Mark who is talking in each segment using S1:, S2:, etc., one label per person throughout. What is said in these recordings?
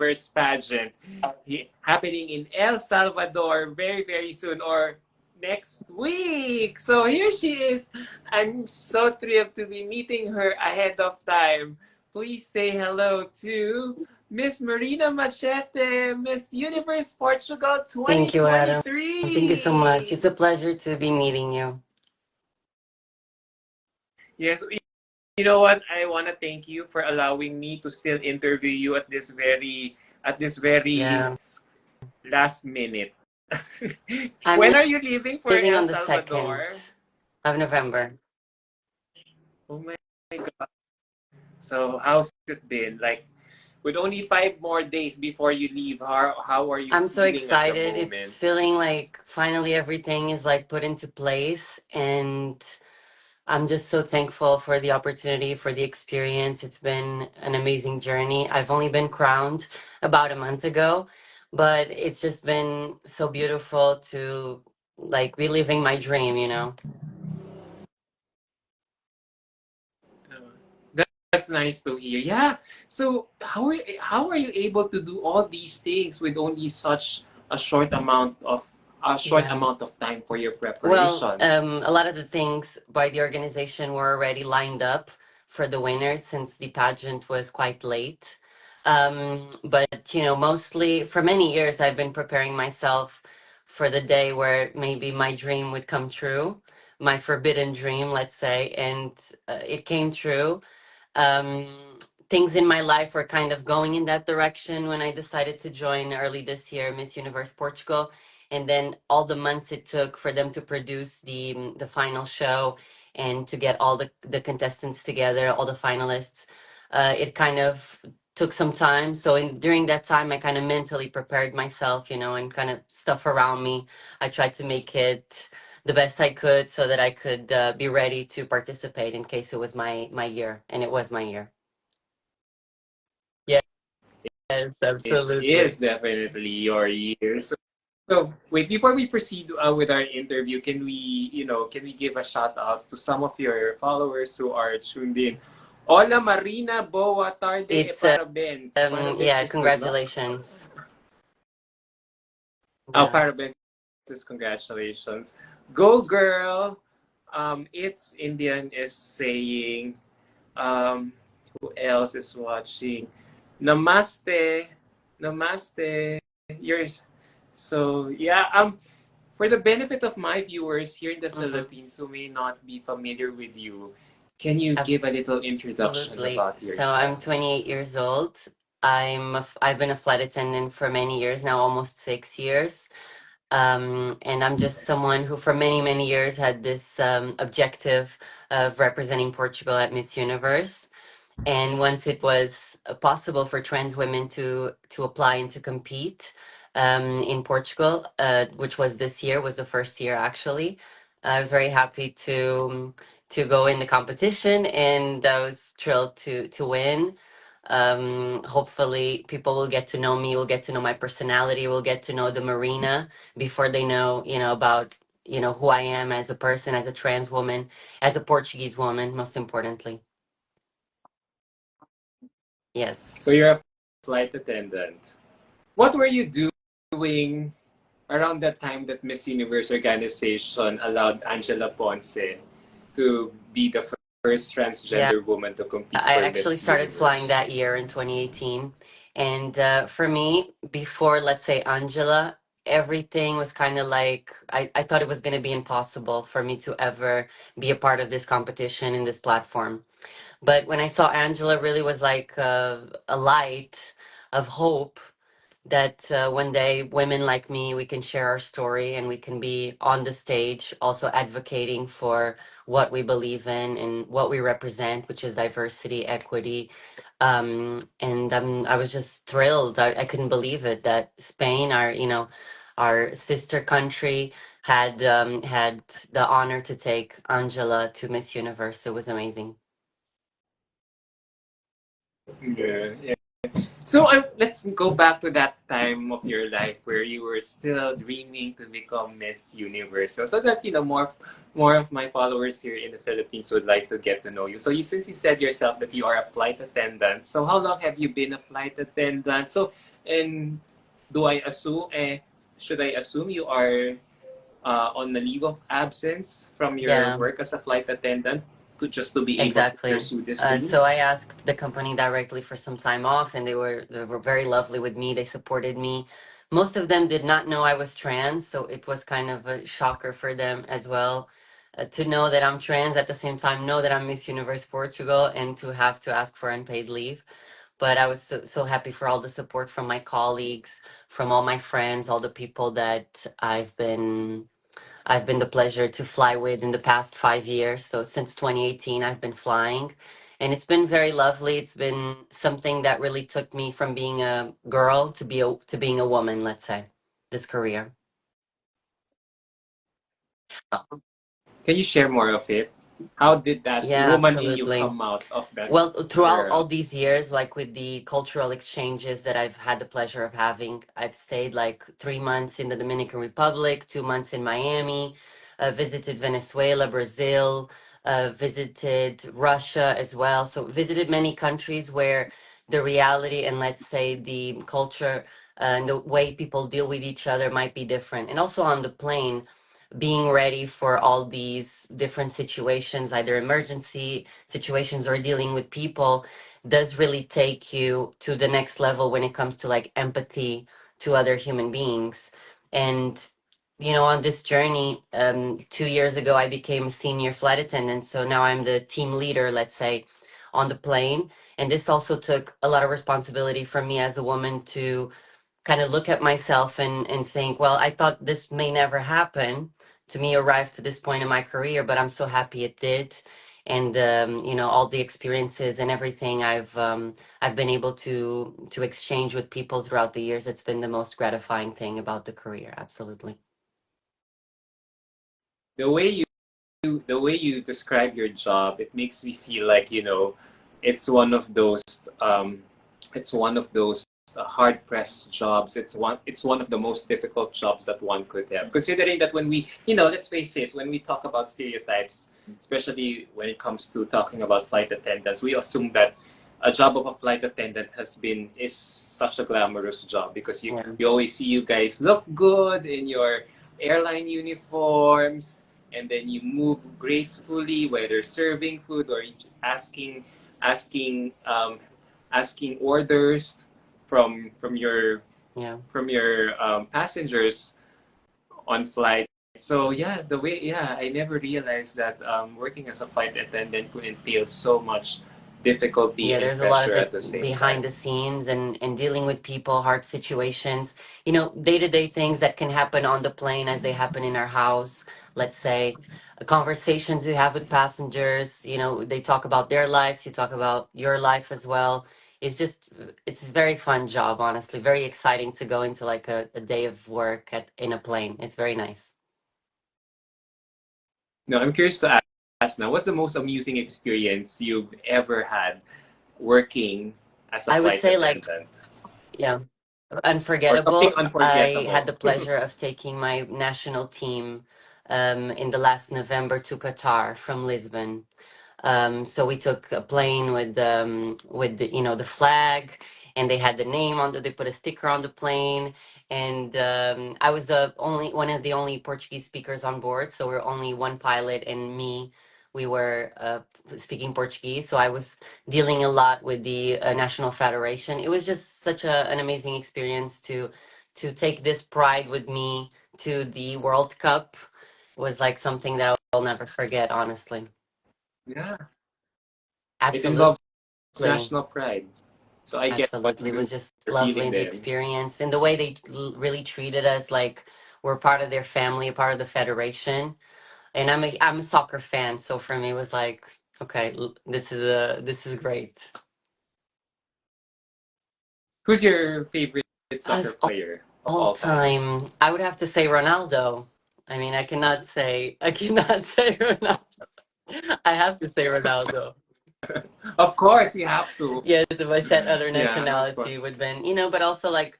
S1: Universe pageant happening in El Salvador very, very soon, or next week. So here she is. I'm so thrilled to be meeting her ahead of time. Please say hello to Miss Marina Machete, Miss Universe Portugal
S2: Thank you, Adam. Thank you so much.
S1: 2023.
S2: It's a pleasure to be meeting you.
S1: Yes, you know what? I want to thank you for allowing me to still interview you at this very
S2: Yeah.
S1: last minute.
S2: I'm
S1: When are you leaving for
S2: leaving
S1: El
S2: on the 2nd
S1: Salvador?
S2: of November.
S1: Oh my God. So how's it been? Like with only 5 more days before you leave, how are you
S2: I'm so
S1: feeling at the
S2: excited. It's
S1: moment?
S2: feeling like finally everything is like put into place, and I'm just so thankful for the opportunity, for the experience. It's been an amazing journey. I've only been crowned about a month ago, but it's just been so beautiful to like be living my dream, you know?
S1: That's nice to hear. Yeah. So how are you able to do all these things with only such a short
S2: Yeah.
S1: amount of time for your
S2: Well,
S1: preparation?
S2: a lot of the things by the organization were already lined up for the winner since the pageant was quite late. But, you know, mostly for many years, I've been preparing myself for the day where maybe my dream would come true, my forbidden dream, let's say, and it came true. Things in my life were kind of going in that direction when I decided to join early this year Miss Universe Portugal, and then all the months it took for them to produce the final show and to get all the contestants together, all the finalists. It kind of took some time. So during that time, I kind of mentally prepared myself, you know, and kind of stuff around me. I tried to make it the best I could so that I could be ready to participate in case it was my year, and it was my year. Yes,
S1: It is
S2: absolutely.
S1: definitely your year. So wait, before we proceed with our interview, can we give a shout out to some of your followers who are tuned in? Hola Marina, boa tarde e
S2: It's
S1: parabéns. Parabéns
S2: yeah,
S1: is good luck.
S2: congratulations.
S1: Oh,
S2: Yeah.
S1: parabéns is congratulations. Go girl. It's Indian is saying, um, who else is watching? Namaste. Namaste. Yours. So yeah, for the benefit of my viewers here in the
S2: Hmm.
S1: Philippines who may not be familiar with you, can you give a little introduction
S2: Absolutely.
S1: about
S2: So I'm
S1: yourself?
S2: 28 years old. I've been a flight attendant for many years now, almost 6 years. And I'm just someone who, for many, many years, had this objective of representing Portugal at Miss Universe. And once it was possible for trans women to apply and to compete in Portugal, which was this year, was the first year actually, I was very happy to go in the competition, and I was thrilled to win. Hopefully, people will get to know me, will get to know my personality, will get to know the Marina before they know, you know, about who I am as a person, as a trans woman, as a Portuguese woman, most importantly. Yes.
S1: So you're a flight attendant. What were you doing around that time that Miss Universe organization allowed Angela Ponce to be the first
S2: Yeah,
S1: transgender woman to compete
S2: I
S1: for
S2: actually
S1: Miss
S2: started flying
S1: Universe?
S2: that year in 2018. And for me, before, let's say, Angela, everything was kind of like I thought it was going to be impossible for me to ever be a part of this competition in this platform. But when I saw Angela, really was like a light of hope that one day women like me, we can share our story and we can be on the stage also advocating for what we believe in and what we represent, which is diversity, equity. And I was just thrilled. I couldn't believe it that Spain, our sister country, had the honor to take Angela to Miss Universe. It was amazing.
S1: Yeah, yeah. So let's go back to that time of your life where you were still dreaming to become Miss Universe. So that more of my followers here in the Philippines would like to get to know you. So since you said yourself that you are a flight attendant, so how long have you been a flight attendant? So and do I assume should I assume you are on a leave of absence from your
S2: Yeah.
S1: work as a flight attendant to be able to
S2: Exactly.
S1: pursue this dream?
S2: So I asked the company directly for some time off, and they were very lovely with me. They supported me. Most of them did not know I was trans, so it was kind of a shocker for them as well, to know that I'm trans at the same time know that I'm Miss Universe Portugal and to have to ask for unpaid leave. But I was so happy for all the support from my colleagues, from all my friends, all the people that I've been the pleasure to fly with in the past 5 years. So since 2018, I've been flying, and it's been very lovely. It's been something that really took me from being a girl to being a woman. Let's say this career.
S1: Can you share more of it? How did that
S2: Yeah,
S1: woman in you
S2: absolutely.
S1: come out of that
S2: Well, throughout all
S1: girl?
S2: these years, like with the cultural exchanges that I've had the pleasure of having, I've stayed like 3 months in the Dominican Republic, 2 months in Miami, visited Venezuela, Brazil, visited Russia as well. So visited many countries where the reality and let's say the culture and the way people deal with each other might be different. And also on the plane, being ready for all these different situations, either emergency situations or dealing with people, does really take you to the next level when it comes to like empathy to other human beings. And on this journey, 2 years ago, I became a senior flight attendant. So now I'm the team leader, let's say, on the plane. And this also took a lot of responsibility from me as a woman to kind of look at myself and think, well, I thought this may never happen to me, arrive to this point in my career, but I'm so happy it did. And all the experiences and everything I've been able to exchange with people throughout the years, it's been the most gratifying thing about the career. Absolutely.
S1: The way the way you describe your job, it makes me feel like it's one of those um, it's one of those hard pressed jobs. It's one of the most difficult jobs that one could have. Considering that when we let's face it, when we talk about stereotypes, especially when it comes to talking about flight attendants, we assume that a job of a flight attendant is such a glamorous job because you
S2: Yeah.
S1: you always see you guys look good in your airline uniforms, and then you move gracefully, whether serving food or asking asking orders from your
S2: Yeah.
S1: passengers on flight. So yeah, I never realized that working as a flight attendant could entail so much difficulty
S2: Yeah,
S1: and
S2: there's a lot of
S1: pressure at
S2: it
S1: the same
S2: behind
S1: time.
S2: the scenes and dealing with people, hard situations, day-to-day things that can happen on the plane as they happen in our house. Let's say conversations you have with passengers, they talk about their lives, you talk about your life as well. It's a very fun job, honestly. Very exciting to go into like a day of work in a plane. It's very nice.
S1: Now I'm curious to ask now, what's the most amusing experience you've ever had working as a
S2: I would
S1: flight
S2: say like,
S1: attendant,
S2: yeah.
S1: or something
S2: Unforgettable. I had the
S1: unforgettable?
S2: pleasure of taking my national team in the last November to Qatar from Lisbon. So we took a plane with the flag, and they had the name on the. They put a sticker on the plane, and I was the only one of the only Portuguese speakers on board. So we're only one pilot and me. We were speaking Portuguese, so I was dealing a lot with the National Federation. It was just such an amazing experience to take this pride with me to the World Cup. Was like something that I'll never forget, honestly.
S1: Yeah, it
S2: Absolutely.
S1: involves national pride. So I get what
S2: Absolutely. It was
S1: you're
S2: just lovely,
S1: feeling
S2: the
S1: then.
S2: experience and the way they really treated us like we're part of their family, a part of the federation. And I'm a soccer fan, so for me it was like, okay, this is great.
S1: Who's your favorite soccer
S2: Of
S1: player of
S2: all
S1: all time?
S2: time, I would have to say Ronaldo. I mean, I cannot say Ronaldo. I have to say Ronaldo.
S1: Of course, you have to.
S2: Yes, if I said other
S1: Yeah, of
S2: nationality
S1: course.
S2: would been, but also like,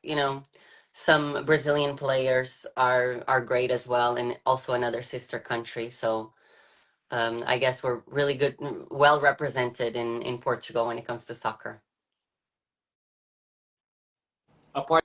S2: some Brazilian players are great as well, and also another sister country. So I guess we're really good, well represented in Portugal when it comes to soccer.
S1: Apart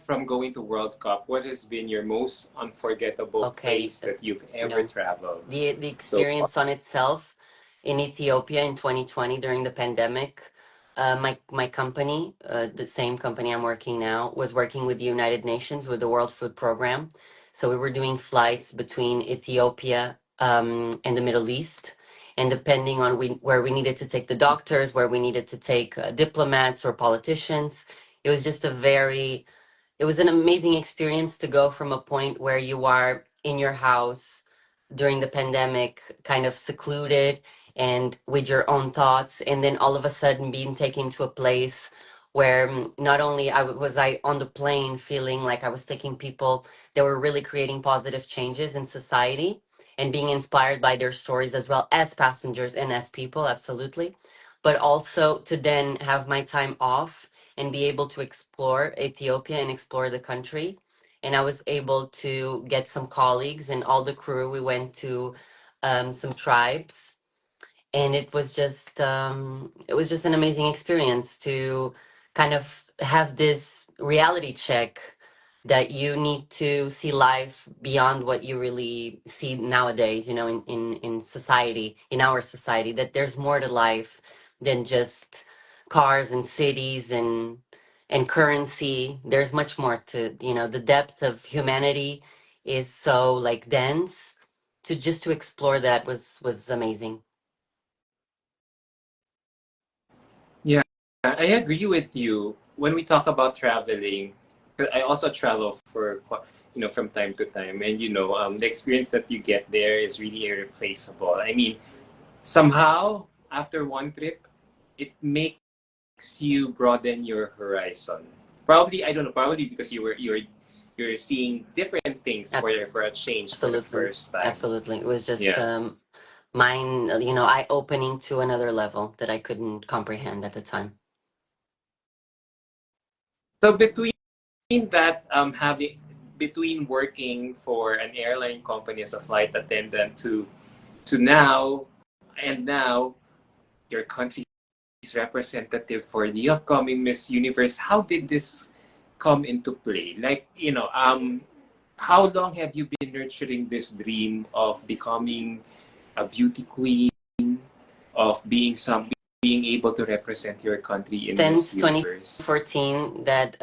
S1: from going to World Cup, what has been your most unforgettable
S2: Okay,
S1: place that you've ever
S2: yeah.
S1: traveled
S2: The
S1: so far?
S2: experience on itself in Ethiopia in 2020 during the pandemic, my company, the same company I'm working now, was working with the United Nations with the World Food Program. So we were doing flights between Ethiopia and the Middle East. And depending on where we needed to take the doctors, where we needed to take diplomats or politicians, it was just it was an amazing experience to go from a point where you are in your house during the pandemic, kind of secluded and with your own thoughts, and then all of a sudden being taken to a place where not only was I on the plane feeling like I was taking people that were really creating positive changes in society and being inspired by their stories as well as passengers and as people, absolutely. But also to then have my time off and be able to explore Ethiopia and explore the country. And I was able to get some colleagues and all the crew. We went to some tribes, and it was just an amazing experience to kind of have this reality check that you need to see life beyond what you really see nowadays, in society, in our society, that there's more to life than just cars and cities and currency. There's much more to, the depth of humanity is so like dense. To explore that was amazing.
S1: Yeah, I agree with you. When we talk about traveling, I also travel for from time to time, and the experience that you get there is really irreplaceable. I mean, somehow after one trip, it makes you broaden your horizon. Probably, I don't know. Probably because you're seeing different things for a change for the
S2: Absolutely.
S1: first time.
S2: Absolutely. It was just
S1: Yeah.
S2: mine, eye opening to another level that I couldn't comprehend at the time.
S1: So that having between working for an airline company as a flight attendant to now your country's representative for the upcoming Miss Universe, how did this come into play? Like, how long have you been nurturing this dream of becoming a beauty queen, of being able to represent your country in Miss
S2: Since
S1: Universe?
S2: 2014, that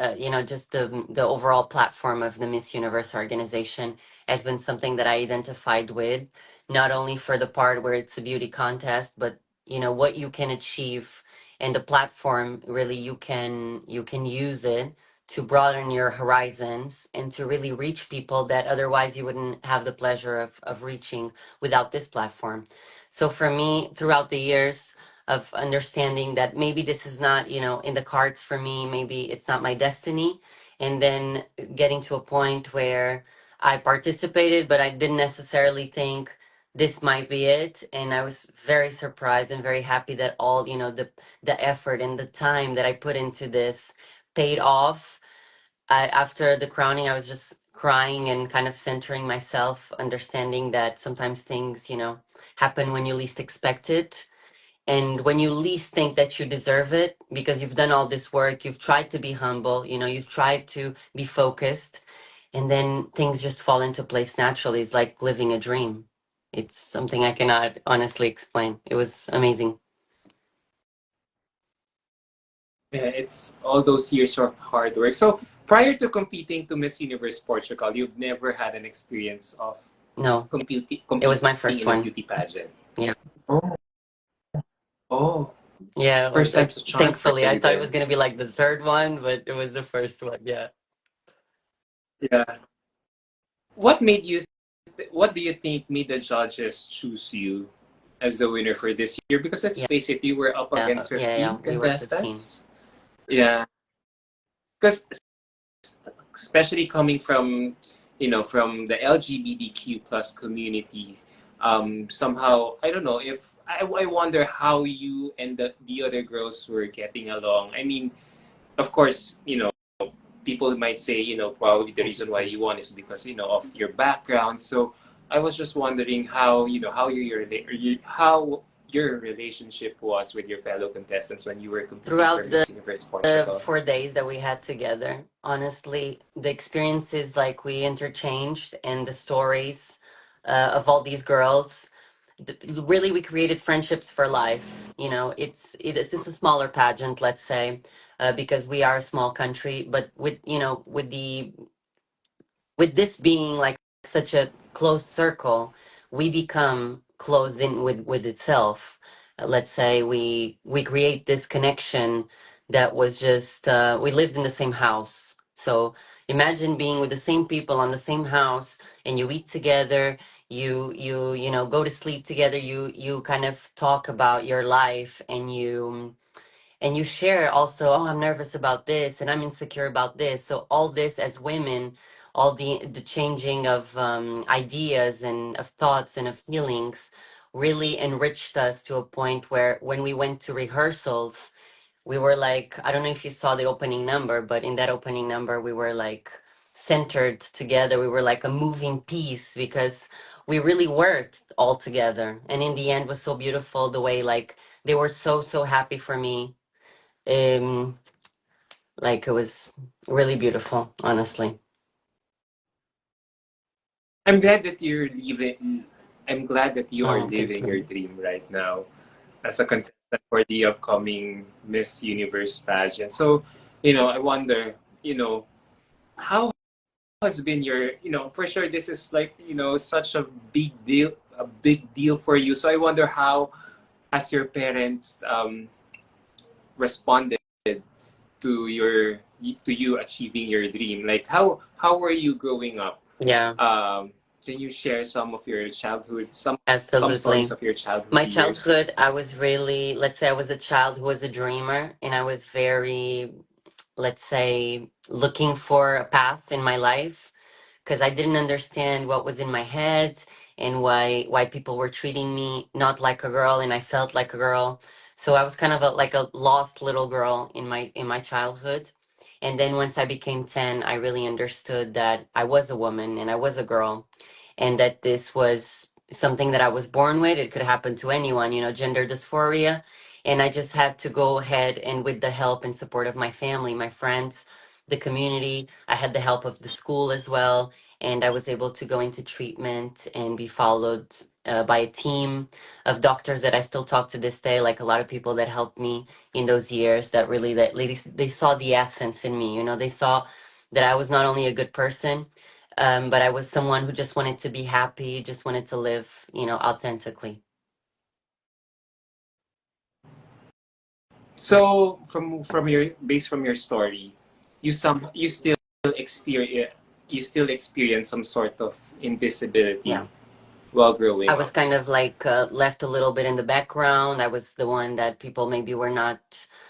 S2: just the overall platform of the Miss Universe organization has been something that I identified with, not only for the part where it's a beauty contest, but what you can achieve, and the platform really you can use it to broaden your horizons and to really reach people that otherwise you wouldn't have the pleasure of reaching without this platform. So for me, throughout the years of understanding that maybe this is not, in the cards for me, maybe it's not my destiny. And then getting to a point where I participated, but I didn't necessarily think this might be it. And I was very surprised and very happy that all, the effort and the time that I put into this paid off. After the crowning, I was just crying and kind of centering myself, understanding that sometimes things, happen when you least expect it, and when you least think that you deserve it, because you've done all this work, you've tried to be humble, you've tried to be focused, and then things just fall into place naturally. It's like living a dream. It's something I cannot honestly explain. It was amazing.
S1: Yeah, it's all those years of hard work. So prior to competing to Miss Universe Portugal, you've never had an experience of
S2: No, it was
S1: competing
S2: my first
S1: in a
S2: one.
S1: beauty pageant.
S2: Yeah.
S1: Oh, oh,
S2: Yeah.
S1: first time's a charm for
S2: Thankfully, I
S1: you
S2: thought it
S1: then.
S2: was going to be like the third one, but it was the first one. Yeah.
S1: Yeah. What made you? What do you think made the judges choose you as the winner for this year? Because let's
S2: Yeah.
S1: face it, you were up
S2: Yeah.
S1: against
S2: Yeah. Yeah.
S1: 15
S2: We were 15.
S1: contestants. Yeah, because especially coming from from the LGBTQ plus communities, somehow I don't know if I wonder how you and the other girls were getting along. I mean, of course, people might say, probably the reason why you won is because, of your background. So I was just wondering how, how your relationship was with your fellow contestants when you were competing for
S2: Throughout
S1: Miss Universe Portugal.
S2: 4 days that we had together, honestly, the experiences like we interchanged and the stories of all these girls, really we created friendships for life. It's just a smaller pageant, let's say, because we are a small country, but with this being like such a closed circle, we become closed in with itself. Let's say we create this connection that was just we lived in the same house. So imagine being with the same people on the same house, and you eat together, you go to sleep together, you kind of talk about your life, and you share also, oh, I'm nervous about this and I'm insecure about this. So all this as women, all the changing of ideas and of thoughts and of feelings really enriched us to a point where when we went to rehearsals, we were like, I don't know if you saw the opening number, but in that opening number we were like centered together. We were like a moving piece because we really worked all together, and in the end was so beautiful the way like they were so happy for me. um, like it was really beautiful, honestly.
S1: I'm glad that you're living. I'm glad that you are
S2: Oh, thanks,
S1: living your
S2: man.
S1: dream right now as a contestant for the upcoming Miss Universe pageant. So, I wonder, how has been your, for sure this is like, such a big deal for you. So I wonder how has your parents responded to you achieving your dream? Like how were you growing up?
S2: Yeah,
S1: Can you share some of your childhood, some stories
S2: absolutely.
S1: of your childhood
S2: My
S1: years?
S2: childhood, I was really, let's say, I was a child who was a dreamer, and I was very, let's say, looking for a path in my life because I didn't understand what was in my head and why people were treating me not like a girl, and I felt like a girl. So I was kind of like a lost little girl in my childhood. And then once I became 10, I really understood that I was a woman and I was a girl, and that this was something that I was born with. It could happen to anyone, gender dysphoria. And I just had to go ahead, and with the help and support of my family, my friends, the community, I had the help of the school as well, and I was able to go into treatment and be followed by a team of doctors that I still talk to this day. Like a lot of people that helped me in those years, that really they saw the essence in me. They saw that I was not only a good person, but I was someone who just wanted to be happy, just wanted to live, authentically.
S1: So from your story, experience you still experience some sort of invisibility
S2: Yeah.
S1: while
S2: I
S1: growing
S2: was
S1: up.
S2: kind of like left a little bit in the background. I was the one that people maybe were not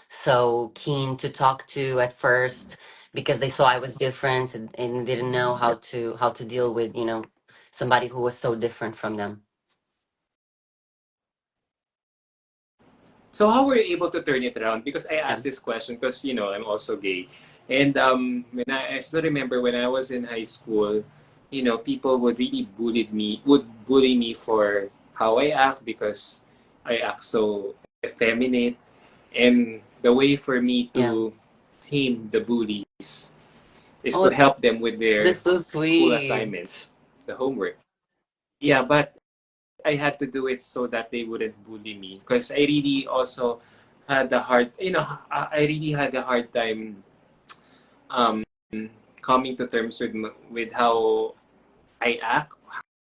S2: so keen to talk to at first because they saw I was different, and didn't know how to deal with, somebody who was so different from them.
S1: So how were you able to turn it around? Because I
S2: Yeah.
S1: asked this question because I'm also gay, and when I still remember when I was in high school, people would bully me for how I act because I act so effeminate, and the way for me
S2: Yeah.
S1: to tame the bullies is to
S2: Oh,
S1: help them with their
S2: that's so
S1: school
S2: sweet.
S1: assignments, the homework. Yeah, but I had to do it so that they wouldn't bully me because I really also had a hard, I really had a hard time um, coming to terms with how I act,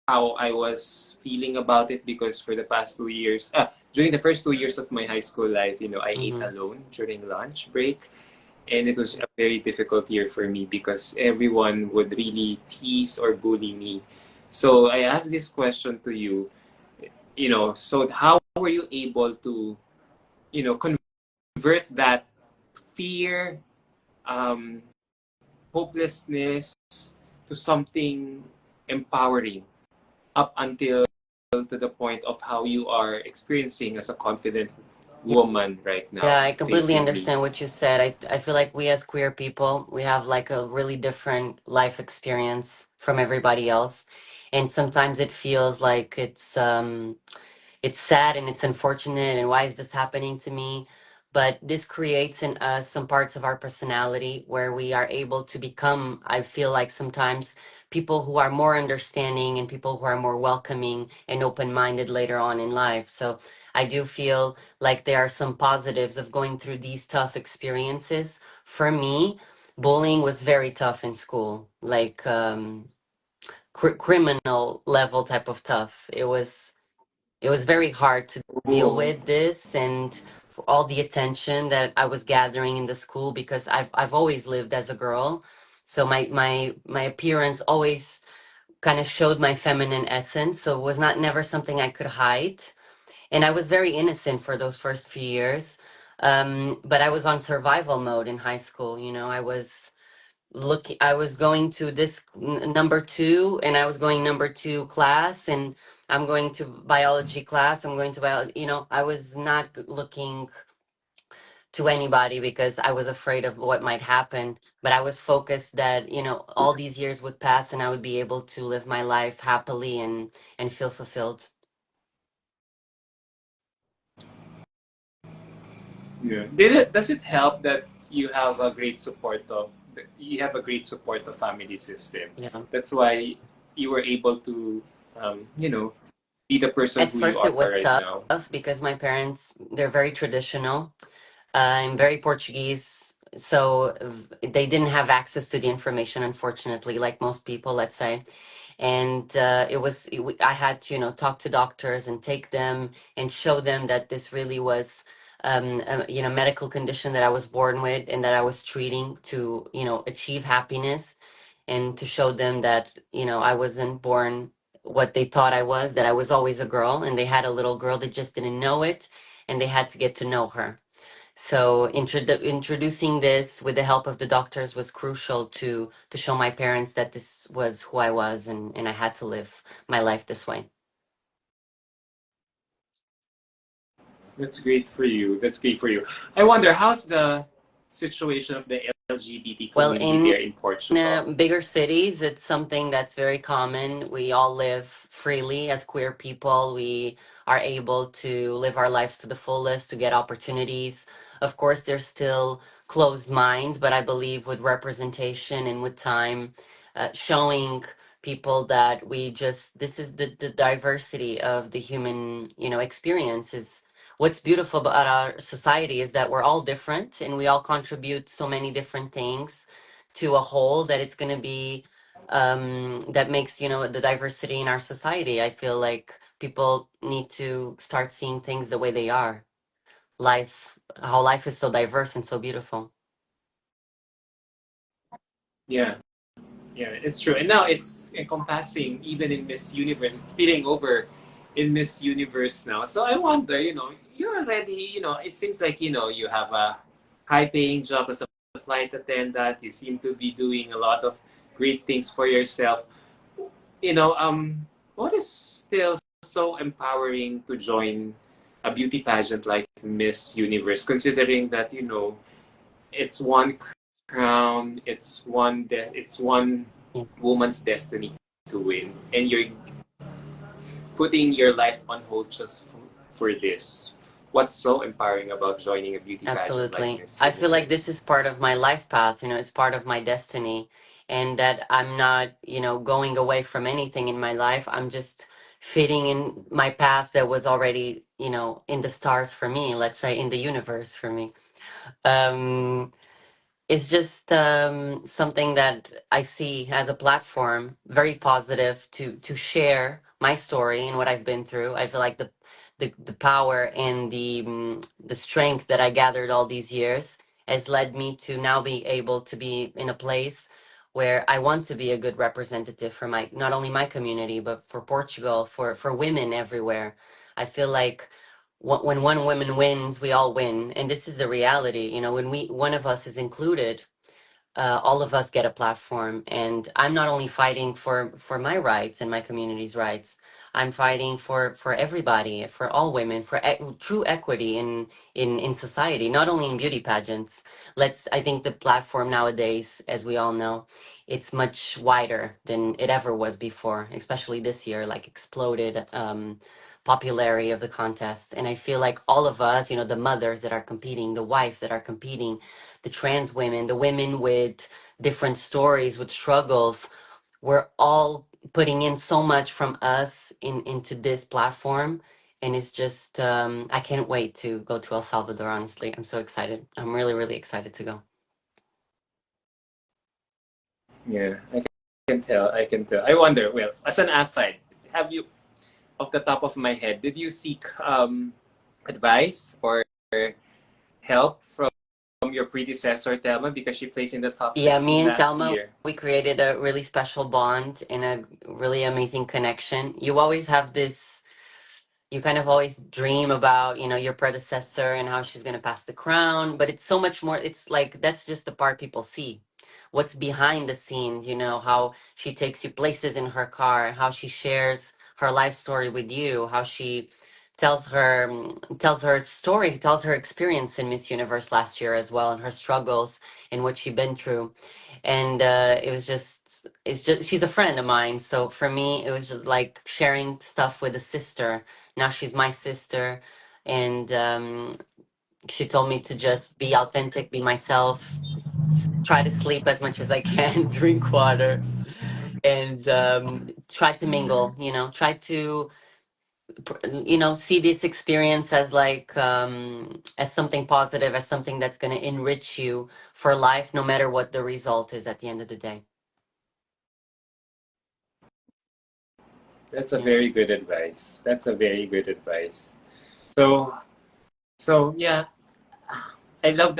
S1: how I was feeling about it because for the past 2 years, during the first 2 years of my high school life, I ate
S2: Mm-hmm.
S1: alone during lunch break. And it was a very difficult year for me because everyone would really tease or bully me. So I asked this question to you, so how were you able to, convert that fear, um, hopelessness to something empowering up until to the point of how you are experiencing as a confident woman right
S2: Yeah,
S1: now
S2: I completely
S1: facing me.
S2: understand what you said. I feel like we as queer people, we have like a really different life experience from everybody else. And sometimes it feels like it's sad and it's unfortunate and why is this happening to me, but this creates in us some parts of our personality where we are able to become, I feel like sometimes, people who are more understanding and people who are more welcoming and open-minded later on in life. So I do feel like there are some positives of going through these tough experiences. For me, bullying was very tough in school, like criminal level type of tough. It was very hard to deal
S1: Ooh.
S2: with this and for all the attention that I was gathering in the school because I've always lived as a girl. So my appearance always kind of showed my feminine essence. So it was not never something I could hide. And I was very innocent for those first few years. But I was on survival mode in high school. I was going to this number two, and I was going number two class, and I'm going to biology class. I'm going to biology. I was not looking to anybody because I was afraid of what might happen. But I was focused that all these years would pass, and I would be able to live my life happily and feel fulfilled.
S1: Yeah. Does it help that you have a great support of family system?
S2: Yeah.
S1: That's why you were able to, be the person
S2: At
S1: who you
S2: first,
S1: are
S2: it was
S1: right
S2: tough
S1: now.
S2: because my parents, they're very traditional. I'm very Portuguese, so they didn't have access to the information, unfortunately, like most people, let's say. And I had to, talk to doctors and take them and show them that this really was, a medical condition that I was born with and that I was treating to, achieve happiness, and to show them that, I wasn't born what they thought I was, that I was always a girl, and they had a little girl that just didn't know it, and they had to get to know her. So introducing this with the help of the doctors was crucial to show my parents that this was who I was, and I had to live my life this way.
S1: That's great for you. That's great for you. I wonder, how's the situation of the LGBT
S2: Well,
S1: community
S2: in
S1: there in Portugal?
S2: bigger cities, it's something that's very common. We all live freely as queer people. We are able to live our lives to the fullest, to get opportunities. Of course, there's still closed minds, but I believe with representation and with time, showing people that this is the diversity of the human, experience is what's beautiful about our society is that we're all different and we all contribute so many different things to a whole that it's going to be that makes the diversity in our society. I feel like people need to start seeing things the way they are. How life is so diverse and so beautiful.
S1: Yeah, yeah, it's true. And now it's encompassing even in Miss Universe. It's spilling over in Miss Universe now. So I wonder, you're already, it seems like, you have a high paying job as a flight attendant. You seem to be doing a lot of great things for yourself. What is still so empowering to join a beauty pageant like Miss Universe, considering that, it's one crown, it's one
S2: Yeah,
S1: woman's destiny to win, and you're putting your life on hold just for this. What's so empowering about joining a beauty pageant like
S2: absolutely.
S1: Miss
S2: I feel like this
S1: Universe?
S2: is part of my life path, it's part of my destiny, and that I'm not, going away from anything in my life. I'm just fitting in my path that was already, in the stars for me, let's say in the universe for me. Um, it's just something that I see as a platform, very positive to share my story and what I've been through. I feel like the power and the strength that I gathered all these years has led me to now be able to be in a place where I want to be a good representative for my not only my community but for Portugal, for women everywhere. I feel like when one woman wins, we all win, and this is the reality. When one of us is included, all of us get a platform. And I'm not only fighting for my rights and my community's rights. I'm fighting for everybody, for all women, for true equity in society, not only in beauty pageants. I think the platform nowadays, as we all know, it's much wider than it ever was before, especially this year, like exploded popularity of the contest. And I feel like all of us, the mothers that are competing, the wives that are competing, the trans women, the women with different stories, with struggles, we're all putting in so much from us into this platform. And it's just, I can't wait to go to El Salvador, honestly. I'm so excited. I'm really, really excited to go.
S1: Yeah, I can tell. I can tell. I wonder. Well, as an aside, have you, off the top of my head, did you seek advice or help from your predecessor, Thelma, because she placed in the top
S2: Yeah, me
S1: 16
S2: and
S1: last
S2: Telma,
S1: year?
S2: we created a really special bond and a really amazing connection. You always have this, you kind of always dream about, your predecessor and how she's going to pass the crown, but it's so much more. It's like that's just the part people see. What's behind the scenes, how she takes you places in her car, how she shares her life story with you, how she tells her story, tells her experience in Miss Universe last year as well, and her struggles and what she'd been through. And it's just she's a friend of mine. So for me, it was just like sharing stuff with a sister. Now she's my sister, and she told me to just be authentic, be myself, try to sleep as much as I can, drink water, and try to mingle. Try to see this experience as like as something positive, as something that's going to enrich you for life, no matter what the result is at the end of the day.
S1: That's a
S2: Yeah.
S1: very good advice. That's a very good advice. So, so yeah, I love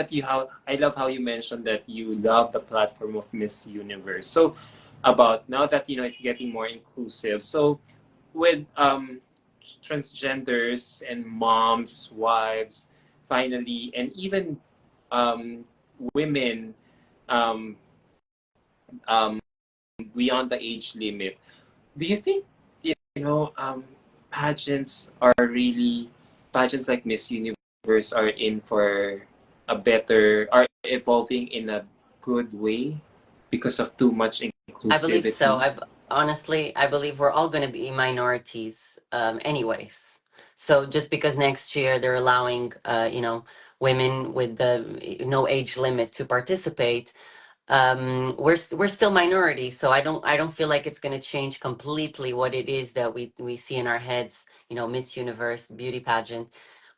S1: how you mentioned that you love the platform of Miss Universe. So, about now that it's getting more inclusive. So, with transgenders and moms, wives, finally, and even um, women um, um, beyond the age limit. Do you think pageants are really pageants like Miss Universe are in for are evolving in a good way because of too much
S2: I believe so.
S1: inclusivity?
S2: I believe we're all going to be minorities, anyways. So just because next year they're allowing, women with the no age limit to participate, we're still minorities. So I don't feel like it's going to change completely what it is that we see in our heads. Miss Universe, beauty pageant.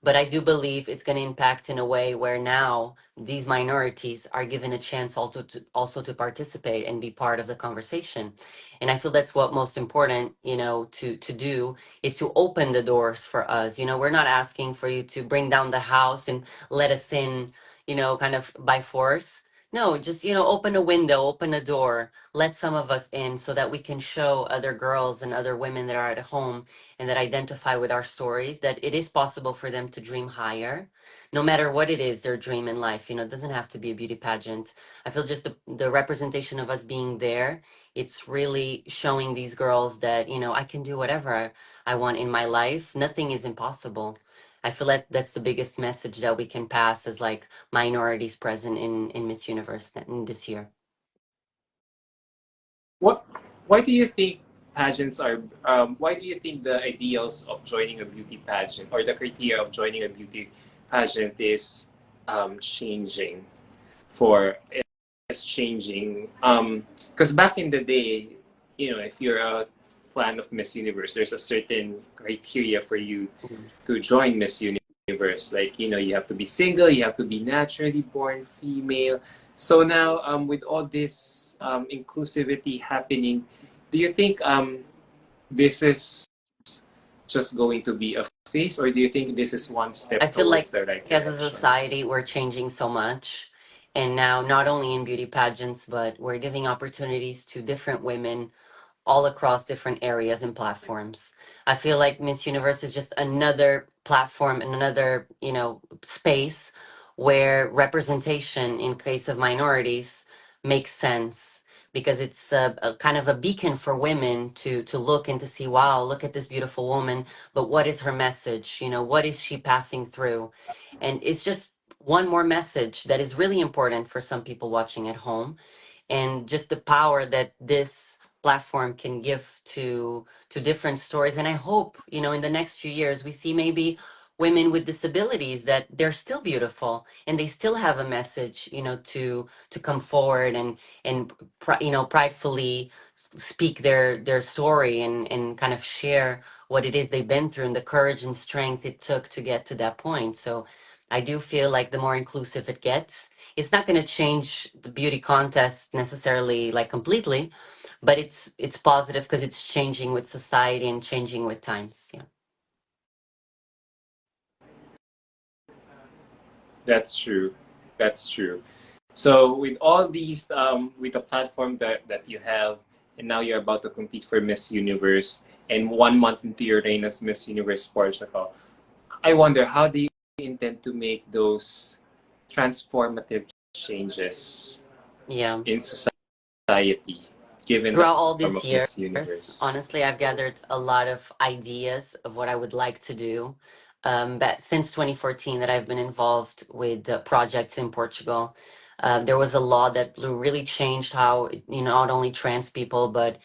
S2: But I do believe it's going to impact in a way where now these minorities are given a chance also to participate and be part of the conversation. And I feel that's what most important, to do is to open the doors for us. We're not asking for you to bring down the house and let us in, kind of by force. No, just, open a window, open a door, let some of us in so that we can show other girls and other women that are at home and that identify with our stories that it is possible for them to dream higher, no matter what it is their dream in life. It doesn't have to be a beauty pageant. I feel just the representation of us being there, it's really showing these girls that, I can do whatever I want in my life. Nothing is impossible. I feel like that's the biggest message that we can pass as like minorities present in Miss Universe in this year.
S1: What? Why do you think pageants are? Why do you think the ideals of joining a beauty pageant or the criteria of joining a beauty pageant changing? For Is changing. Because back in the day, if you're a fan of Miss Universe, there's a certain criteria for you
S2: Mhm.
S1: to join Miss Universe. Like, you have to be single, you have to be naturally born female. So now, with all this inclusivity happening, do you think this is just going to be a phase, or do you think this is one
S2: I
S1: step
S2: feel like
S1: towards the right
S2: as a
S1: direction?
S2: society, we're changing so much. And now, not only in beauty pageants, but we're giving opportunities to different women all across different areas and platforms. I feel like Miss Universe is just another platform and another, space where representation in case of minorities makes sense because it's a kind of a beacon for women to look and to see, wow, look at this beautiful woman, but what is her message? You know, what is she passing through? And it's just one more message that is really important for some people watching at home, and just the power that this platform can give to different stories. And I hope, you know, in the next few years we see maybe women with disabilities that they're still beautiful and they still have a message, you know, to come forward and you know, pridefully speak their story and kind of share what it is they've been through and the courage and strength it took to get to that point. So I do feel like the more inclusive it gets, it's not going to change the beauty contest necessarily like completely, but it's positive because it's changing with society and changing with times. Yeah.
S1: That's true. That's true. So with all these, with the platform that you have, and now you're about to compete for Miss Universe, and 1 month into your reign as Miss Universe Portugal, I wonder how do you intend to make those transformative changes
S2: Yeah.
S1: in society, given the
S2: Throughout all
S1: form
S2: these
S1: of Miss
S2: years,
S1: Universe?
S2: honestly, I've gathered a lot of ideas of what I would like to do. But since 2014 that I've been involved with projects in Portugal, there was a law that really changed how, you know, not only trans people, but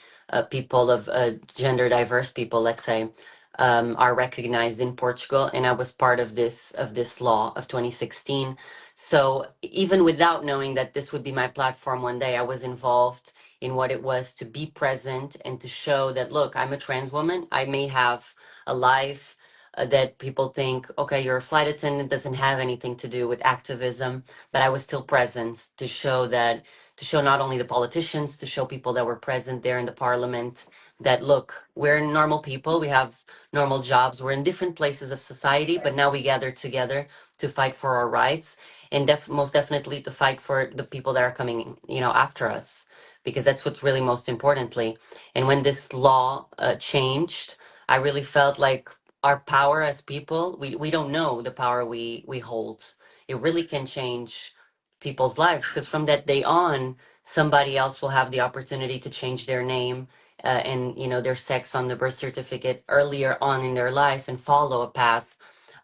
S2: people of gender diverse people, let's say, are recognized in Portugal. And I was part of this law of 2016. So even without knowing that this would be my platform one day, I was involved in what it was to be present and to show that, look, I'm a trans woman. I may have a life that people think, okay, you're a flight attendant, doesn't have anything to do with activism, but I was still present to show that, to show not only the politicians, to show people that were present there in the parliament that, look, we're normal people, we have normal jobs, we're in different places of society, but now we gather together to fight for our rights and most definitely to fight for the people that are coming, you know, after us, because that's what's really most importantly. And when this law changed, I really felt like our power as people, we don't know the power we hold. It really can change people's lives because from that day on, somebody else will have the opportunity to change their name and, you know, their sex on the birth certificate earlier on in their life and follow a path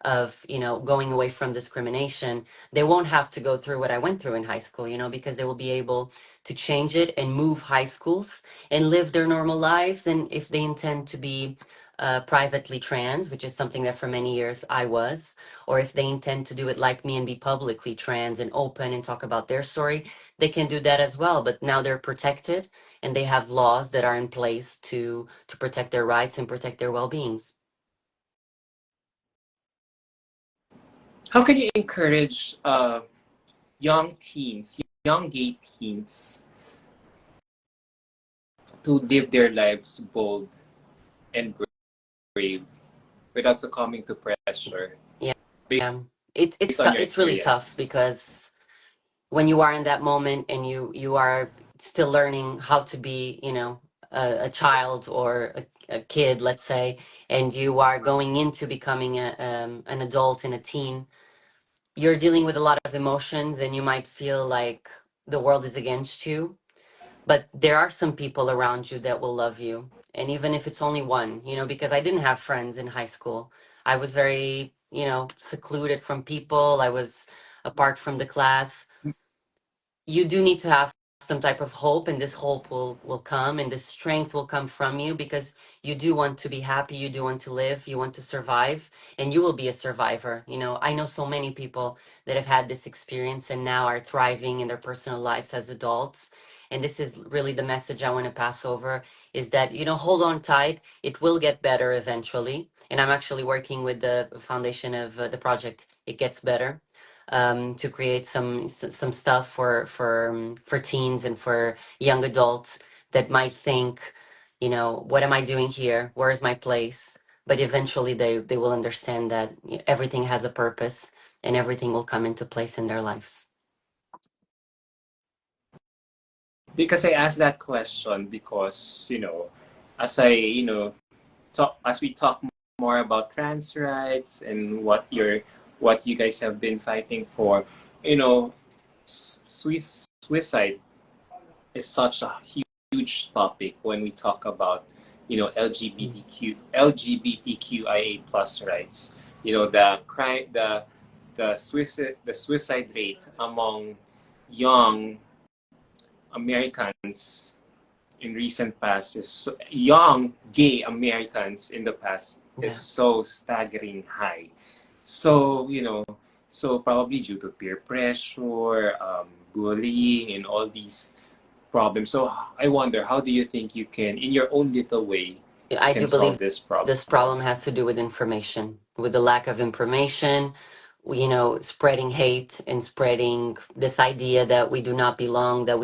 S2: of, you know, going away from discrimination. They won't have to go through what I went through in high school, you know, because they will be able to change it and move high schools and live their normal lives. And if they intend to be privately trans, which is something that for many years I was, or if they intend to do it like me and be publicly trans and open and talk about their story, they can do that as well. But now they're protected and they have laws that are in place to protect their rights and protect their well-beings.
S1: How can you encourage young teens, young gay teens, to live their lives bold and brave without succumbing to pressure
S2: Yeah.
S1: based
S2: Yeah.
S1: on your
S2: It's really tough
S1: experience?
S2: because when you are in that moment and you are still learning how to be, you know, a child or a kid, let's say, and you are going into becoming an adult and a teen, you're dealing with a lot of emotions and you might feel like the world is against you, but there are some people around you that will love you. And even if it's only one, you know, because I didn't have friends in high school, I was very, you know, secluded from people, I was apart from the class. You do need to have some type of hope, and this hope will come and this strength will come from you because you do want to be happy, you do want to live, you want to survive, and you will be a survivor. You know, I know so many people that have had this experience and now are thriving in their personal lives as adults, and this is really the message I want to pass over, is that, you know, hold on tight, it will get better eventually. And I'm actually working with the foundation of the project It Gets Better, to create some stuff for teens and for young adults that might think, you know, what am I doing here? Where is my place? But eventually they will understand that everything has a purpose and everything will come into place in their lives.
S1: Because I asked that question because, as I, talk as we talk more about trans rights and what you guys have been fighting for, suicide is such a huge topic when we talk about, LGBTQIA plus rights. The crime, the suicide rate among young Americans in recent past is young gay Americans in the past is
S2: Yeah.
S1: so staggering high. So, so probably due to peer pressure, bullying, and all these problems. So I wonder, how do you think you can, in your own little way,
S2: I
S1: can
S2: do
S1: solve
S2: believe
S1: this problem?
S2: this problem has to do with information, with the lack of information, spreading hate and spreading this idea that we do not belong, that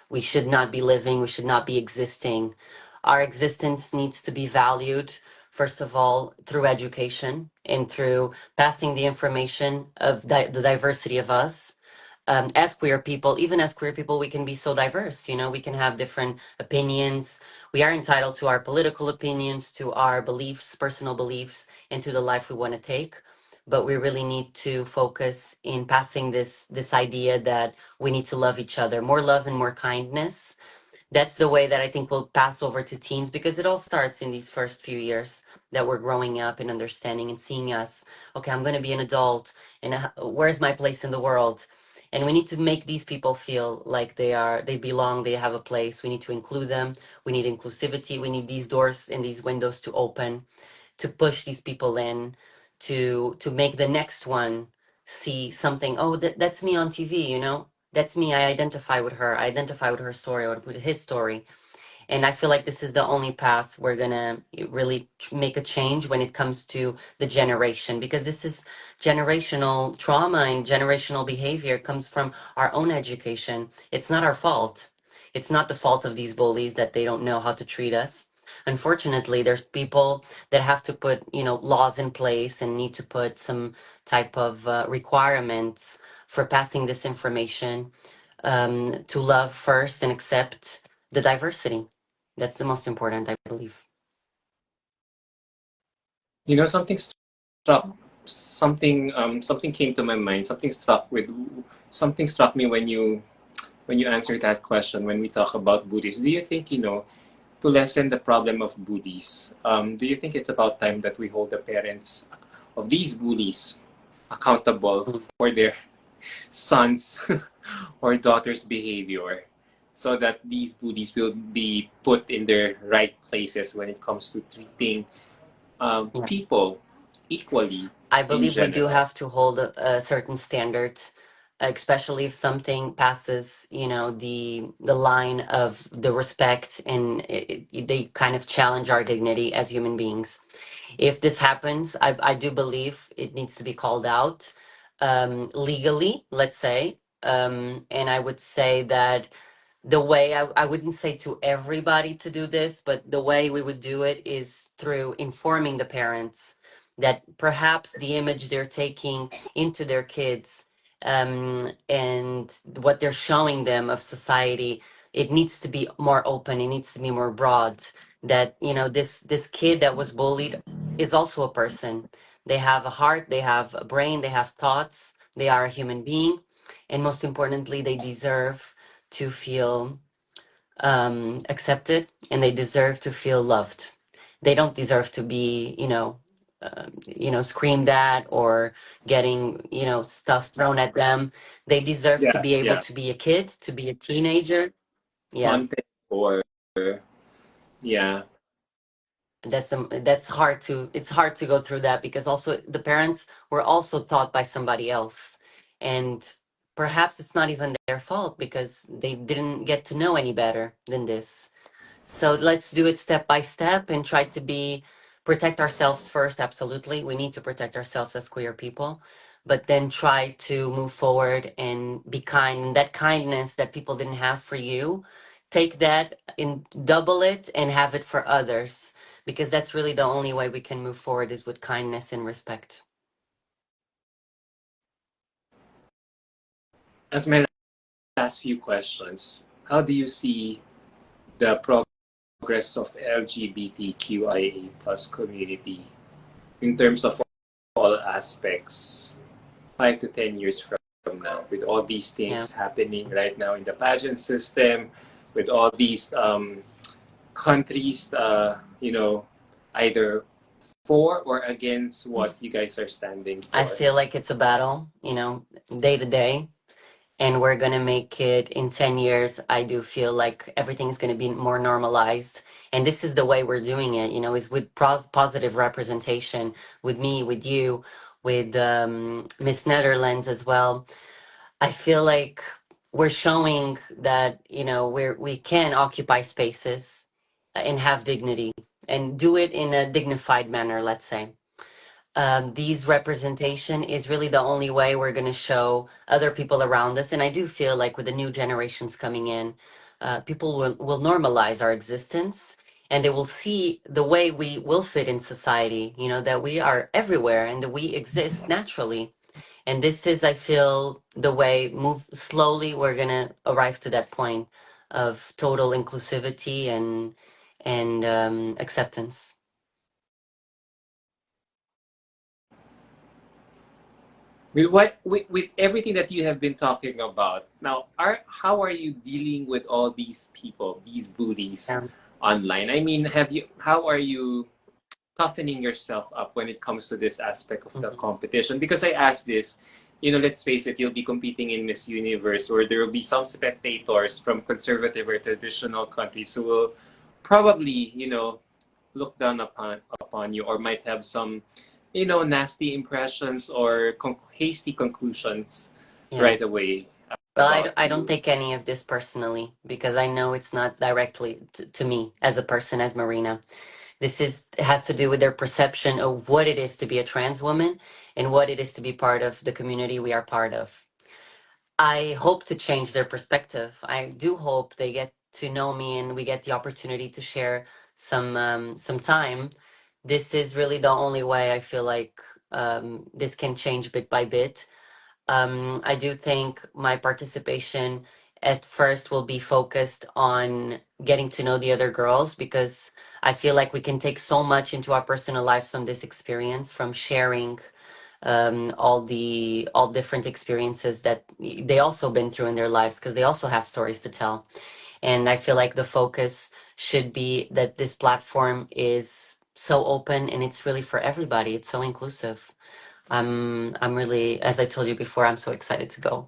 S2: we should not be living, we should not be existing. Our existence needs to be valued, first of all, through education and through passing the information of the diversity of us. As queer people, even as queer people, we can be so diverse. We can have different opinions. We are entitled to our political opinions, to our beliefs, personal beliefs, and to the life we want to take. But we really need to focus in passing this idea that we need to love each other, more love and more kindness. That's the way that I think will pass over to teens, because it all starts in these first few years that we're growing up and understanding and seeing us. Okay, I'm going to be an adult, and where's my place in the world? And we need to make these people feel like they belong, they have a place. We need to include them. We need inclusivity. We need these doors and these windows to open, to push these people in, to make the next one see something. Oh, that's me on TV, that's me. I identify with her. I identify with her story or with his story. And I feel like this is the only path we're gonna really make a change when it comes to the generation, because this is generational trauma, and generational behavior comes from our own education. It's not our fault. It's not the fault of these bullies that they don't know how to treat us. Unfortunately, there's people that have to put, laws in place and need to put some type of requirements for passing this information, to love first and accept the diversity. That's the most important, I believe.
S1: Struck something came to my mind. Something struck me when you answered that question, when we talk about bullies. Do you think, to lessen the problem of bullies, do you think it's about time that we hold the parents of these bullies accountable
S2: Mm.
S1: for their sons or daughters' behavior, so that these bullies will be put in their right places when it comes to treating
S2: Yeah.
S1: people equally
S2: I
S1: in
S2: believe we do
S1: general?
S2: have to hold a certain standard, especially if something passes, the line of the respect, and they kind of challenge our dignity as human beings. If this happens, I do believe it needs to be called out, legally, let's say. And I would say that the way I wouldn't say to everybody to do this, but the way we would do it is through informing the parents that perhaps the image they're taking into their kids, and what they're showing them of society, it needs to be more open, it needs to be more broad. That this kid that was bullied is also a person. They have a heart, they have a brain, they have thoughts, they are a human being, and most importantly, they deserve to feel accepted, and they deserve to feel loved. They don't deserve to be, screamed at or getting, stuff thrown at them. They deserve to
S1: Yeah,
S2: be able
S1: yeah.
S2: to be a kid, to be a teenager. Yeah.
S1: Content, or yeah,
S2: That's hard to it's hard to go through that, because also the parents were also taught by somebody else, and perhaps it's not even their fault because they didn't get to know any better than this. So let's do it step by step and try to protect ourselves first. Absolutely, we need to protect ourselves as queer people, but then try to move forward and be kind. And that kindness that people didn't have for you, take that and double it and have it for others, because that's really the only way we can move forward, is with kindness and respect.
S1: as my last few questions, how do you see the progress of LGBTQIA plus community in terms of all aspects 5 to 10 years from from now with all these
S2: Yeah.
S1: things happening right now in the pageant system, with all these countries, either for or against what you guys are standing
S2: I
S1: for?
S2: feel like it's a battle, day to day, and we're gonna make it in 10 years. I do feel like everything's gonna be more normalized. And this is the way we're doing it, is with positive representation, with me, with you, with Miss Netherlands as well. I feel like we're showing that, we can occupy spaces and have dignity and do it in a dignified manner, let's say. These representation is really the only way we're going to show other people around us. And I do feel like with the new generations coming in, people will normalize our existence, and they will see the way we will fit in society, that we are everywhere and that we exist naturally. And this is, I feel, the way, move slowly, we're going to arrive to that point of total inclusivity and acceptance.
S1: With everything that you have been talking about now, how are you dealing with all these people, these booties
S2: Yeah.
S1: online? I mean, how are you toughening yourself up when it comes to this aspect of the
S2: Mhm.
S1: competition? Because I asked this, let's face it, you'll be competing in Miss Universe, where there will be some spectators from conservative or traditional countries who will probably, look down upon you, or might have some, nasty impressions or hasty conclusions
S2: Yeah.
S1: right away
S2: Well,
S1: about
S2: I don't
S1: you.
S2: take any of this personally because I know it's not directly to me as a person, as Marina. It has to do with their perception of what it is to be a trans woman and what it is to be part of the community we are part of. I hope to change their perspective. I do hope they get to know me and we get the opportunity to share some time. This is really the only way I feel like this can change bit by bit. I do think my participation at first will be focused on getting to know the other girls, because I feel like we can take so much into our personal lives from this experience, from sharing all different experiences that they also been through in their lives, because they also have stories to tell. And I feel like the focus should be that this platform is so open and it's really for everybody. It's so inclusive. I'm really, as I told you before, I'm so excited to go.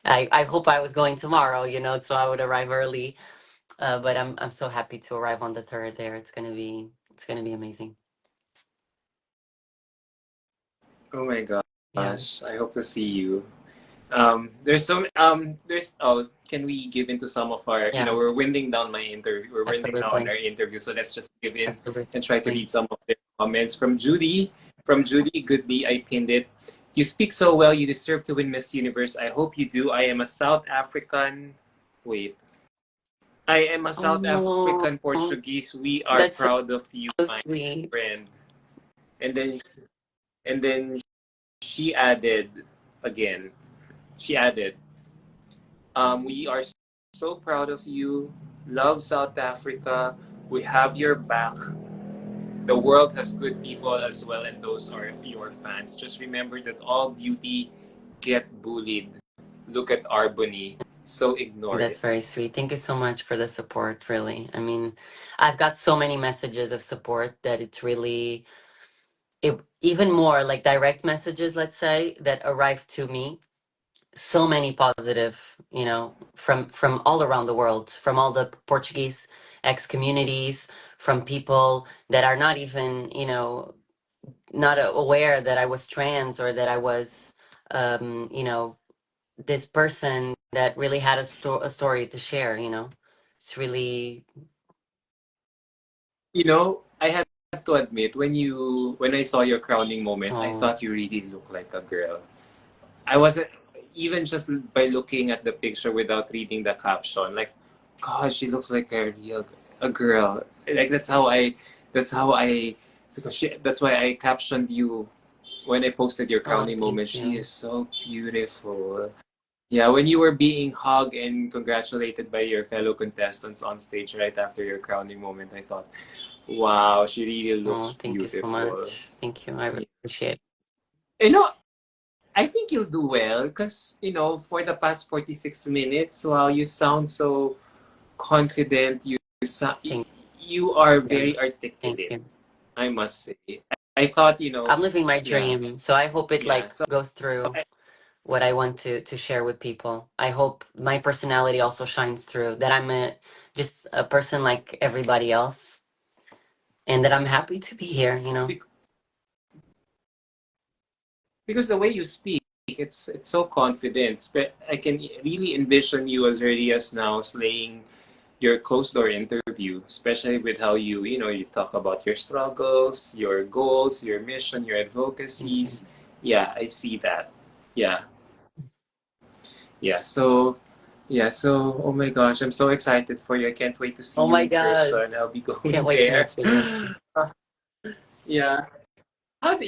S2: I hope I was going tomorrow, so I would arrive early. But I'm so happy to arrive on the third there. It's gonna be amazing.
S1: Oh my
S2: Yeah,
S1: gosh, I hope to see you. Can we give into some of our,
S2: yeah,
S1: we're winding down
S2: absolutely,
S1: our interview, so let's just give in and try to
S2: absolutely.
S1: read some of the comments from Judy. From Judy Goodby, I pinned it. You speak so well, you deserve to win Miss Universe. I hope you do. I am a South African. Wait. I am a South
S2: Oh,
S1: African Portuguese. We are
S2: that's
S1: proud of you,
S2: so
S1: my
S2: sweet.
S1: friend. And then and then she added again. She added, we are so proud of you. Love South Africa. We have your back. The world has good people as well, and those are your fans. Just remember that all beauty get bullied. Look at Arbony. So ignore
S2: That's
S1: it.
S2: very sweet. Thank you so much for the support, really. I mean, I've got so many messages of support that it's really even more like direct messages, let's say, that arrive to me. So many positive, from all around the world, from all the Portuguese ex communities, from people that are not even, not aware that I was trans, or that I was, this person that really had a story to share. It's really.
S1: I have to admit, when I saw your crowning moment, I
S2: Oh,
S1: thought you really looked like a girl. I wasn't even just by looking at the picture without reading the caption. Like, God, she looks like a girl. Like that's how I that's why I captioned you when I posted your
S2: oh,
S1: crowning moment.
S2: thank
S1: She
S2: you.
S1: is so beautiful. Yeah, when you were being hugged and congratulated by your fellow contestants on stage right after your crowning moment, I thought, wow, she really
S2: Oh,
S1: looks
S2: thank you so
S1: beautiful.
S2: much. Thank you. I really appreciate it.
S1: You know, I think you'll do well because, for the past 46 minutes, wow, you sound so confident.
S2: Thank
S1: You are
S2: you.
S1: very
S2: Thank
S1: articulate,
S2: you.
S1: I must say. I thought,
S2: I'm living my
S1: yeah,
S2: dream, so I hope it
S1: yeah.
S2: like
S1: So,
S2: goes through
S1: I,
S2: what I want to share with people. I hope my personality also shines through, that I'm just a person like everybody else, and that I'm happy to be here, you know.
S1: bec- because the way you speak, it's so confident. But I can really envision you as early as now slaying your closed door interview, especially with how you talk about your struggles, your goals, your mission, your
S2: Thank you.
S1: advocacies. Yeah, I see that. Yeah, yeah. So oh my gosh, I'm so excited for you. I can't wait to see
S2: Oh
S1: you
S2: my
S1: in
S2: God.
S1: person. I'll be
S2: Can't
S1: going
S2: wait to
S1: there.
S2: meet you.
S1: Yeah. How do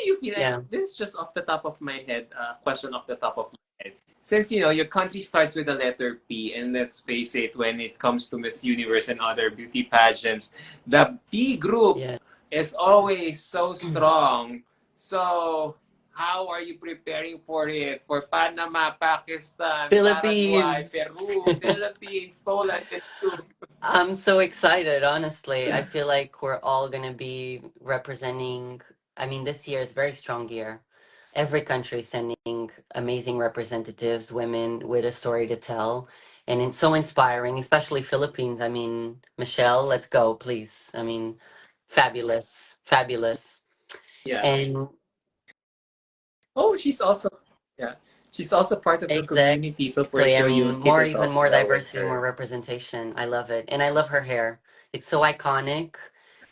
S1: you feel like
S2: Yeah.
S1: this is just off the top of my head, question off the top of my head. Since your country starts with the letter P, and let's face it, when it comes to Miss Universe and other beauty pageants, the P group
S2: Yes.
S1: is always so strong. So how are you preparing for it? For Panama, Pakistan, Paraguay,
S2: Philippines.
S1: Peru, Philippines, Poland, and you.
S2: I'm so excited, honestly. I feel like we're all going to be representing. I mean, this year is a very strong year. Every country is sending amazing representatives, women with a story to tell. And it's so inspiring, especially Philippines. I mean, Michelle, let's go, please. I mean, fabulous, fabulous.
S1: Yeah.
S2: And
S1: Oh, yeah, she's also part of the community, so for
S2: exactly. I
S1: sure
S2: mean,
S1: you'll hit
S2: more,
S1: it
S2: even
S1: off
S2: more
S1: well with
S2: diversity, more
S1: her.
S2: representation. I love it. And I love her hair. It's so iconic.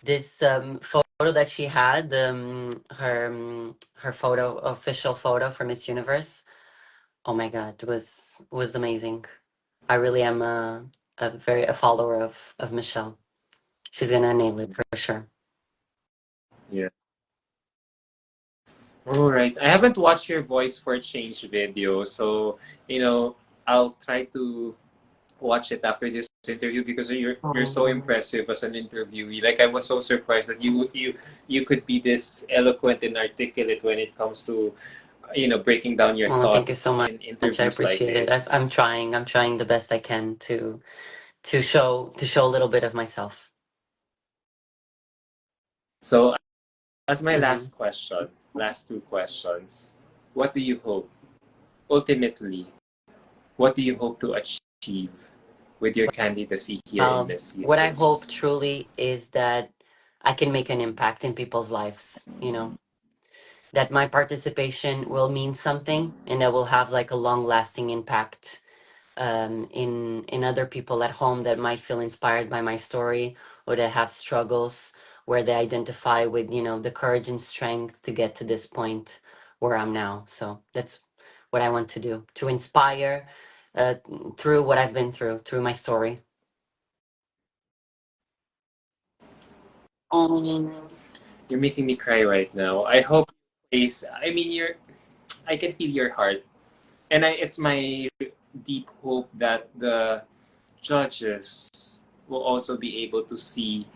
S2: This photo that she had, her photo, official photo for Miss Universe. Oh my God, was amazing. I really am a follower of Michelle. She's gonna nail it for sure.
S1: Yeah. All right. I haven't watched your voice for change video, so I'll try to watch it after this interview because you're so
S2: Oh,
S1: impressive as an interviewee. Like I was so surprised that you could be this eloquent and articulate when it comes to breaking down your
S2: oh, thank you so
S1: thoughts
S2: much.
S1: in
S2: I
S1: interviews like
S2: appreciate it.
S1: this.
S2: I'm trying. I'm trying the best I can to show a little bit of myself.
S1: So as my
S2: Hmm.
S1: last question, last two questions, what do you hope ultimately? What do you hope to achieve with your candidacy here in Miss
S2: What I hope
S1: Universe?
S2: truly is that I can make an impact in people's lives, that my participation will mean something and that will have like a long lasting impact in other people at home that might feel inspired by my story, or that have struggles where they identify with the courage and strength to get to this point where I'm now. So that's what I want to do, to inspire uh, through what I've been through my story. Um,
S1: You're making me cry right now. I hope, please. I mean, I can feel your heart, and it's my deep hope that the judges will also be able to see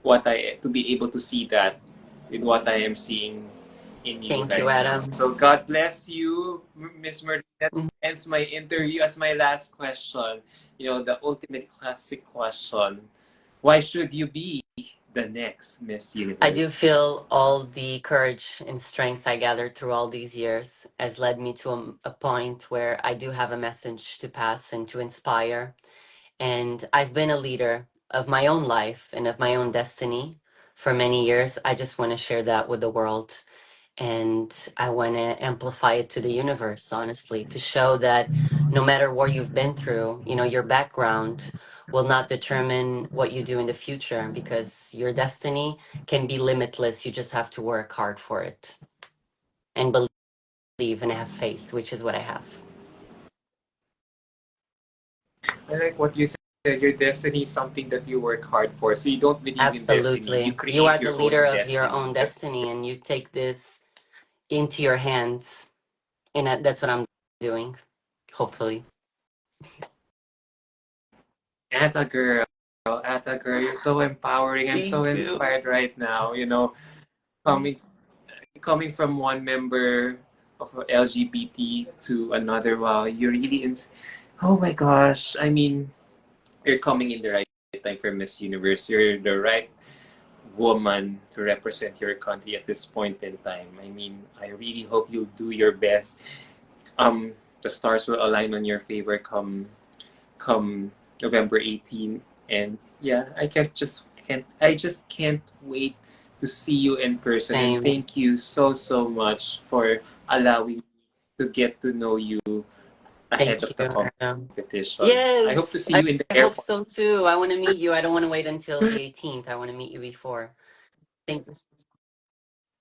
S1: to be able to see that with what I am seeing in you
S2: Thank you,
S1: right now.
S2: Adam.
S1: So God bless you, Miss Marina. That
S2: Mhm.
S1: ends my interview. As my last question, the ultimate classic question: why should you be the next Miss
S2: I do
S1: Universe?
S2: feel all the courage and strength I gathered through all these years has led me to a point where I do have a message to pass and to inspire. And I've been a leader of my own life and of my own destiny for many years. I just want to share that with the world. And I want to amplify it to the universe, honestly, to show that no matter what you've been through, your background will not determine what you do in the future, because your destiny can be limitless. You just have to work hard for it and believe and have faith, which is what I have.
S1: I like what you said. Your destiny is something that you work hard for. So you don't believe in destiny. You
S2: Absolutely. You are
S1: create
S2: the
S1: your
S2: leader
S1: own
S2: of your
S1: destiny.
S2: own destiny, and you take this into your hands. And that's what I'm doing, hopefully.
S1: Atta girl, Atta girl, you're so empowering. I'm so
S2: Thank you.
S1: inspired right now. Coming coming from one member of LGBT to another. Wow, you're really oh my gosh. I mean, you're coming in the right time for Miss Universe. You're the right woman to represent your country at this point in time. I mean, I really hope you'll do your best. Um, the stars will align on your favor come November 18th. And yeah, I just can't wait to see you in person. And
S2: Same.
S1: thank you so so much for allowing me to get to know you ahead
S2: Thank
S1: of
S2: you.
S1: the competition. I hope to
S2: Yes,
S1: see you in the
S2: I hope
S1: airport.
S2: so too. I want to meet you. I don't want to wait until the 18th. I want to meet you before. Thank you.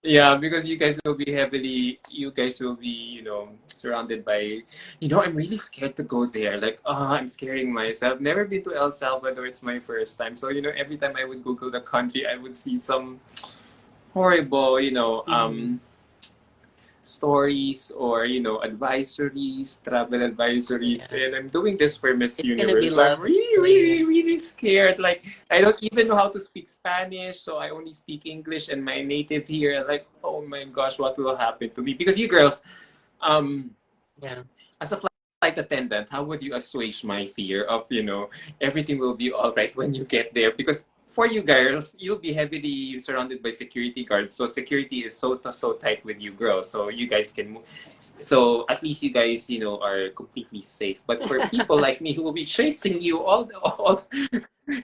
S1: Yeah, because you guys will be, surrounded by, I'm really scared to go there. Like, I'm scaring myself. Never been to El Salvador. It's my first time. So, every time I would Google the country, I would see some horrible,
S2: Mhm.
S1: stories or advisories, travel advisories,
S2: Yeah,
S1: and I'm doing this for Miss
S2: it's gonna be
S1: Universe, so I'm really
S2: lovely.
S1: really really scared. Like, I don't even know how to speak Spanish, so I only speak English and my native here. Like, oh my gosh, what will happen to me? Because you girls, um
S2: Yeah,
S1: as a flight attendant, how would you assuage my fear of, everything will be all right when you get there? Because for you girls, you'll be heavily surrounded by security guards. So security is so tight with you girls. So you guys can move. So at least you guys, are completely safe. But for people like me who will be chasing you all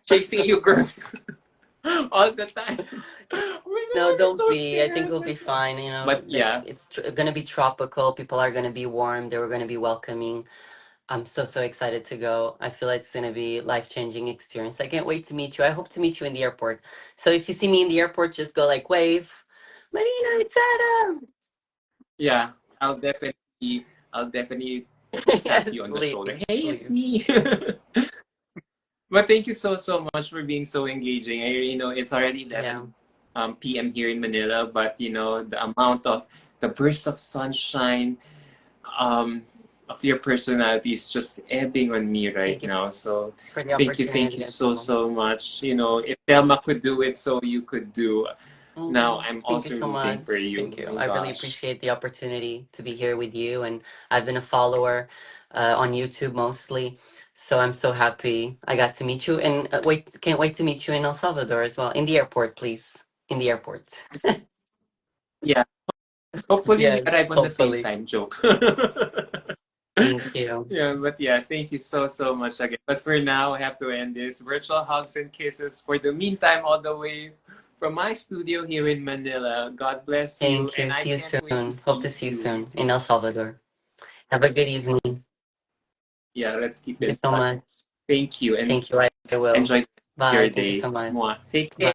S1: chasing you girls all the time. Oh my
S2: no,
S1: god, I'm
S2: don't
S1: so
S2: be. I think
S1: scared.
S2: we'll be fine.
S1: But
S2: Like
S1: yeah,
S2: it's gonna be tropical. People are gonna be warm. They're gonna be welcoming. I'm so excited to go. I feel like it's gonna be life-changing experience. I can't wait to meet you. I hope to meet you in the airport. So if you see me in the airport, just go like wave. Marina, it's Adam.
S1: yeah, I'll definitely I'll definitely tap you
S2: Yes,
S1: on the shoulder.
S2: please,
S1: Hey, it's
S2: please.
S1: me. But thank you so much for being so engaging. It's already
S2: Yeah,
S1: 11 p.m. here in Manila, but the amount of the burst of sunshine um, of your personality is just ebbing on me right
S2: thank you
S1: now. So
S2: for the
S1: thank you
S2: opportunity as well.
S1: so much. If Thelma could do it, so you could do. Now
S2: Mm,
S1: I'm
S2: thank you
S1: also
S2: so
S1: rooting for
S2: much.
S1: you.
S2: Thank
S1: Oh
S2: you.
S1: my
S2: I really
S1: gosh.
S2: appreciate the opportunity to be here with you. And I've been a follower on YouTube mostly. So I'm so happy I got to meet you. And can't wait to meet you in El Salvador as well. In the airport, please. In the airport.
S1: Yeah. Hopefully we
S2: Yes,
S1: arrive on the same
S2: hopefully.
S1: time. Joke.
S2: Thank you.
S1: Yeah, but yeah, thank you so much again. But for now, I have to end this. Virtual hugs and kisses for the meantime, all the way from my studio here in Manila. God bless you,
S2: Thank you.
S1: and I
S2: See you
S1: can't wait to
S2: soon.
S1: see
S2: Hope
S1: you
S2: to see you
S1: soon.
S2: soon in El Salvador. Have a good evening.
S1: Yeah, let's keep
S2: Thank you
S1: in
S2: so
S1: touch.
S2: much.
S1: Thank you, and
S2: Thank you. I will.
S1: enjoy
S2: Bye.
S1: your
S2: Thank you
S1: day.
S2: so much.
S1: Mwah. Take care.
S2: Bye.